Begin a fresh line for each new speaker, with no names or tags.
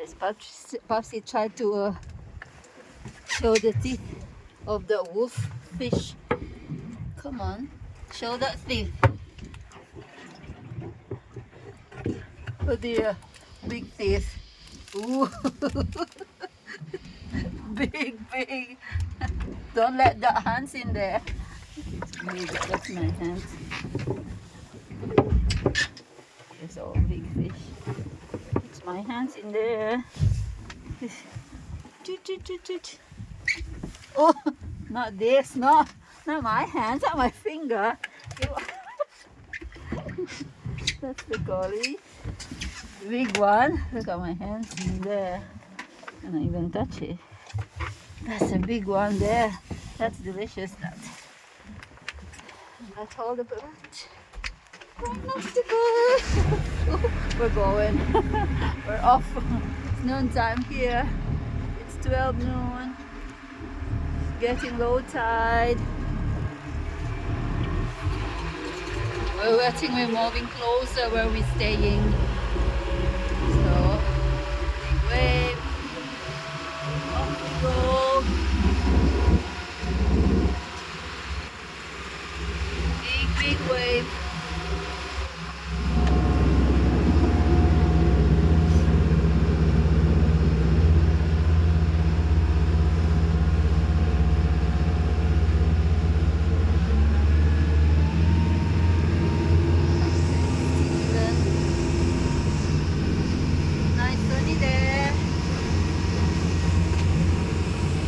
Yes, Popsy tried to show the teeth of the wolf fish. Come on, show that teeth. Oh dear, big teeth. Ooh, big, big. Don't let the hands in there. It's big, that's my hand. It's all big fish. It's my hands in there. Toot, toot, toot, toot. Oh, not this, not my hands, not my finger. That's the collie. Big one. Look at my hands in there. I don't even touch it. That's a big one there. That's delicious. That. That's all the birds. Right next to bird. We're going. We're off. It's noon time here. It's 12 noon. Getting low tide. We're moving closer where we're staying. So, big wave. Off we go. Big wave.